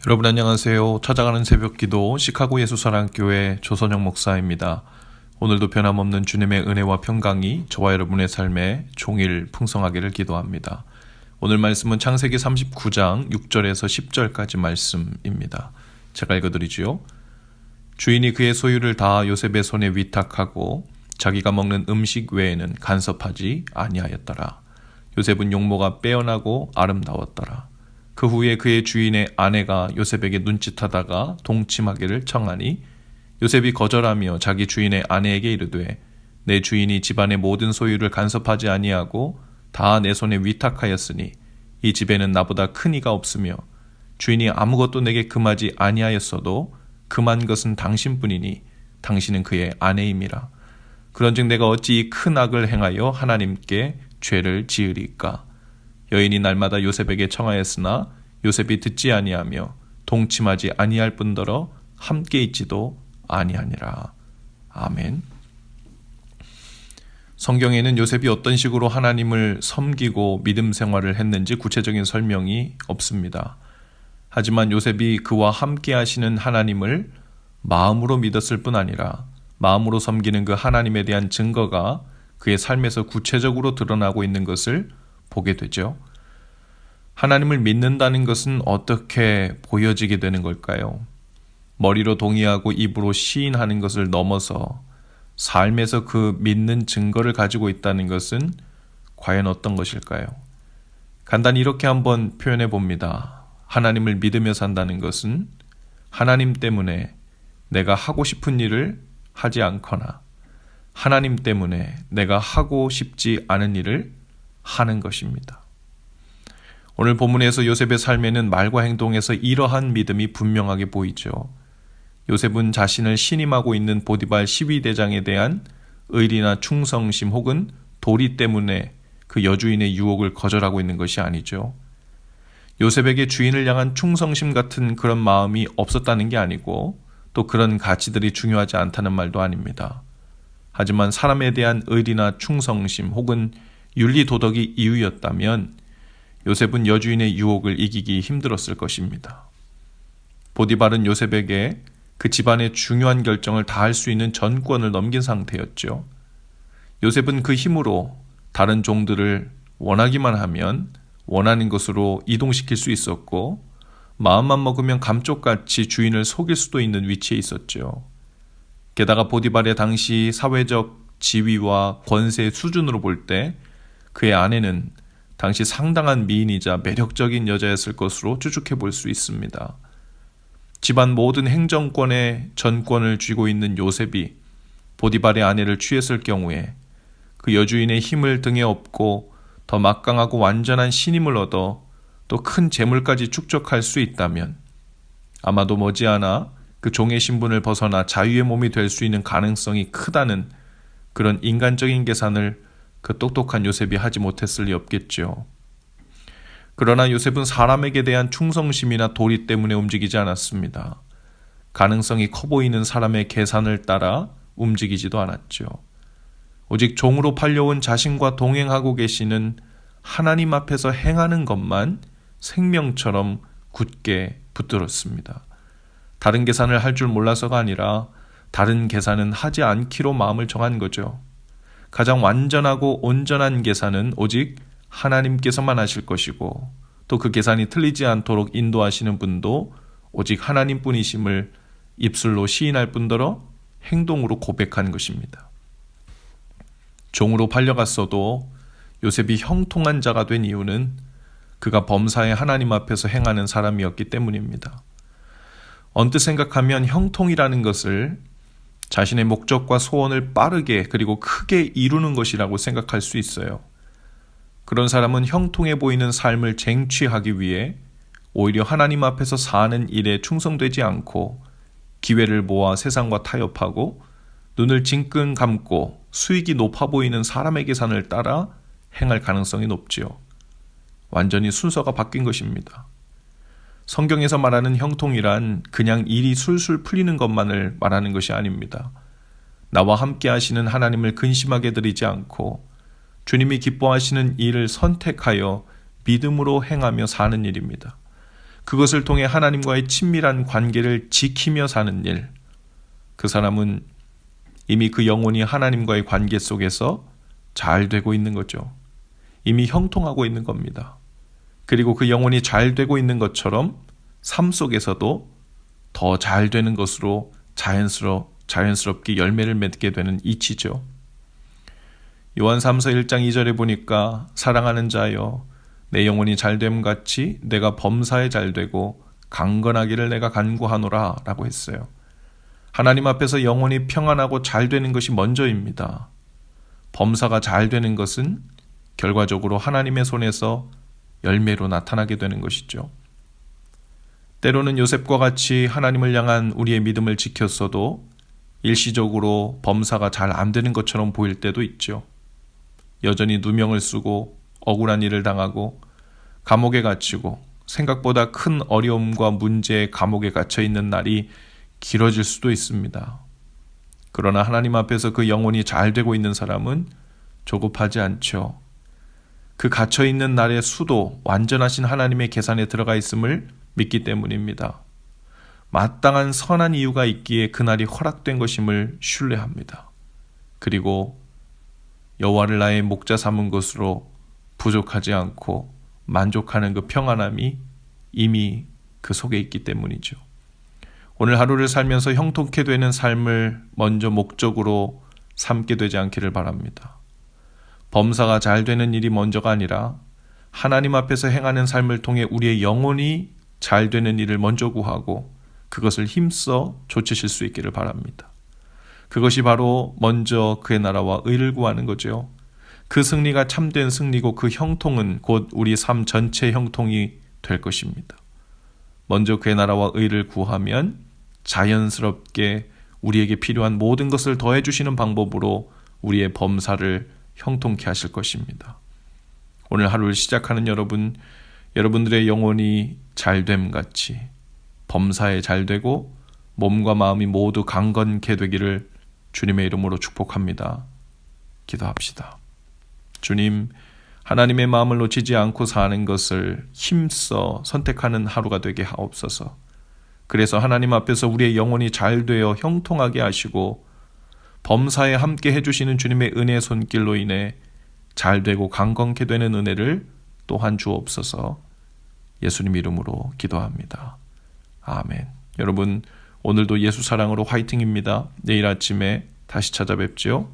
여러분 안녕하세요. 찾아가는 새벽기도 시카고 예수사랑교회 조선영 목사입니다. 오늘도 변함없는 주님의 은혜와 평강이 저와 여러분의 삶에 종일 풍성하기를 기도합니다. 오늘 말씀은 창세기 39장 6절에서 10절까지 말씀입니다. 제가 읽어드리지요. 주인이 그의 소유를 다 요셉의 손에 위탁하고 자기가 먹는 음식 외에는 간섭하지 아니하였더라. 요셉은 용모가 빼어나고 아름다웠더라. 그 후에 그의 주인의 아내가 요셉에게 눈짓하다가 동침하기를 청하니 요셉이 거절하며 자기 주인의 아내에게 이르되 내 주인이 집안의 모든 소유를 간섭하지 아니하고 다 내 손에 위탁하였으니 이 집에는 나보다 큰 이가 없으며 주인이 아무것도 내게 금하지 아니하였어도 금한 것은 당신뿐이니 당신은 그의 아내임이라. 그런즉 내가 어찌 이 큰 악을 행하여 하나님께 죄를 지으리까. 여인이 날마다 요셉에게 청하였으나 요셉이 듣지 아니하며 동침하지 아니할 뿐더러 함께 있지도 아니하니라. 아멘. 성경에는 요셉이 어떤 식으로 하나님을 섬기고 믿음 생활을 했는지 구체적인 설명이 없습니다. 하지만 요셉이 그와 함께 하시는 하나님을 마음으로 믿었을 뿐 아니라 마음으로 섬기는 그 하나님에 대한 증거가 그의 삶에서 구체적으로 드러나고 있는 것을 보게 되죠. 하나님을 믿는다는 것은 어떻게 보여지게 되는 걸까요? 머리로 동의하고 입으로 시인하는 것을 넘어서 삶에서 그 믿는 증거를 가지고 있다는 것은 과연 어떤 것일까요? 간단히 이렇게 한번 표현해 봅니다. 하나님을 믿으며 산다는 것은 하나님 때문에 내가 하고 싶은 일을 하지 않거나 하나님 때문에 내가 하고 싶지 않은 일을 하는 것입니다. 오늘 본문에서 요셉의 삶에는 말과 행동에서 이러한 믿음이 분명하게 보이죠. 요셉은 자신을 신임하고 있는 보디발 시위대장에 대한 의리나 충성심 혹은 도리 때문에 그 여주인의 유혹을 거절하고 있는 것이 아니죠. 요셉에게 주인을 향한 충성심 같은 그런 마음이 없었다는 게 아니고 또 그런 가치들이 중요하지 않다는 말도 아닙니다. 하지만 사람에 대한 의리나 충성심 혹은 윤리 도덕이 이유였다면 요셉은 여주인의 유혹을 이기기 힘들었을 것입니다. 보디발은 요셉에게 그 집안의 중요한 결정을 다 할 수 있는 전권을 넘긴 상태였죠. 요셉은 그 힘으로 다른 종들을 원하기만 하면 원하는 것으로 이동시킬 수 있었고 마음만 먹으면 감쪽같이 주인을 속일 수도 있는 위치에 있었죠. 게다가 보디발의 당시 사회적 지위와 권세 수준으로 볼 때 그의 아내는 당시 상당한 미인이자 매력적인 여자였을 것으로 추측해 볼 수 있습니다. 집안 모든 행정권의 전권을 쥐고 있는 요셉이 보디발의 아내를 취했을 경우에 그 여주인의 힘을 등에 업고 더 막강하고 완전한 신임을 얻어 또 큰 재물까지 축적할 수 있다면 아마도 머지않아 그 종의 신분을 벗어나 자유의 몸이 될 수 있는 가능성이 크다는 그런 인간적인 계산을 그 똑똑한 요셉이 하지 못했을 리 없겠죠. 그러나 요셉은 사람에게 대한 충성심이나 도리 때문에 움직이지 않았습니다. 가능성이 커 보이는 사람의 계산을 따라 움직이지도 않았죠. 오직 종으로 팔려온 자신과 동행하고 계시는 하나님 앞에서 행하는 것만 생명처럼 굳게 붙들었습니다. 다른 계산을 할 줄 몰라서가 아니라 다른 계산은 하지 않기로 마음을 정한 거죠. 가장 완전하고 온전한 계산은 오직 하나님께서만 하실 것이고 또 그 계산이 틀리지 않도록 인도하시는 분도 오직 하나님뿐이심을 입술로 시인할 뿐더러 행동으로 고백한 것입니다. 종으로 팔려갔어도 요셉이 형통한 자가 된 이유는 그가 범사에 하나님 앞에서 행하는 사람이었기 때문입니다. 언뜻 생각하면 형통이라는 것을 자신의 목적과 소원을 빠르게 그리고 크게 이루는 것이라고 생각할 수 있어요. 그런 사람은 형통해 보이는 삶을 쟁취하기 위해 오히려 하나님 앞에서 사는 일에 충성되지 않고 기회를 모아 세상과 타협하고 눈을 징끈 감고 수익이 높아 보이는 사람의 계산을 따라 행할 가능성이 높지요. 완전히 순서가 바뀐 것입니다. 성경에서 말하는 형통이란 그냥 일이 술술 풀리는 것만을 말하는 것이 아닙니다. 나와 함께 하시는 하나님을 근심하게 드리지 않고 주님이 기뻐하시는 일을 선택하여 믿음으로 행하며 사는 일입니다. 그것을 통해 하나님과의 친밀한 관계를 지키며 사는 일, 그 사람은 이미 그 영혼이 하나님과의 관계 속에서 잘 되고 있는 거죠. 이미 형통하고 있는 겁니다. 그리고 그 영혼이 잘 되고 있는 것처럼 삶 속에서도 더 잘 되는 것으로 자연스럽게 열매를 맺게 되는 이치죠. 요한 3서 1장 2절에 보니까 사랑하는 자여 내 영혼이 잘됨 같이 내가 범사에 잘되고 강건하기를 내가 간구하노라 라고 했어요. 하나님 앞에서 영혼이 평안하고 잘되는 것이 먼저입니다. 범사가 잘되는 것은 결과적으로 하나님의 손에서 열매로 나타나게 되는 것이죠. 때로는 요셉과 같이 하나님을 향한 우리의 믿음을 지켰어도 일시적으로 범사가 잘 안 되는 것처럼 보일 때도 있죠. 여전히 누명을 쓰고 억울한 일을 당하고 감옥에 갇히고 생각보다 큰 어려움과 문제의 감옥에 갇혀 있는 날이 길어질 수도 있습니다. 그러나 하나님 앞에서 그 영혼이 잘 되고 있는 사람은 조급하지 않죠. 그 갇혀 있는 날의 수도 완전하신 하나님의 계산에 들어가 있음을 믿기 때문입니다. 마땅한 선한 이유가 있기에 그날이 허락된 것임을 신뢰합니다. 그리고 여호와를 나의 목자 삼은 것으로 부족하지 않고 만족하는 그 평안함이 이미 그 속에 있기 때문이죠. 오늘 하루를 살면서 형통케 되는 삶을 먼저 목적으로 삼게 되지 않기를 바랍니다. 범사가 잘 되는 일이 먼저가 아니라 하나님 앞에서 행하는 삶을 통해 우리의 영혼이 잘 되는 일을 먼저 구하고 그것을 힘써 좇으실 수 있기를 바랍니다. 그것이 바로 먼저 그의 나라와 의를 구하는 거죠. 그 승리가 참된 승리고 그 형통은 곧 우리 삶 전체 형통이 될 것입니다. 먼저 그의 나라와 의를 구하면 자연스럽게 우리에게 필요한 모든 것을 더해 주시는 방법으로 우리의 범사를 형통케 하실 것입니다. 오늘 하루를 시작하는 여러분들의 영혼이 잘됨 같이 범사에 잘되고 몸과 마음이 모두 강건케 되기를 주님의 이름으로 축복합니다. 기도합시다. 주님, 하나님의 마음을 놓치지 않고 사는 것을 힘써 선택하는 하루가 되게 하옵소서. 그래서 하나님 앞에서 우리의 영혼이 잘되어 형통하게 하시고 범사에 함께 해주시는 주님의 은혜의 손길로 인해 잘되고 강건케 되는 은혜를 또한 주옵소서. 예수님 이름으로 기도합니다. 아멘. 여러분, 오늘도 예수 사랑으로 화이팅입니다. 내일 아침에 다시 찾아뵙죠.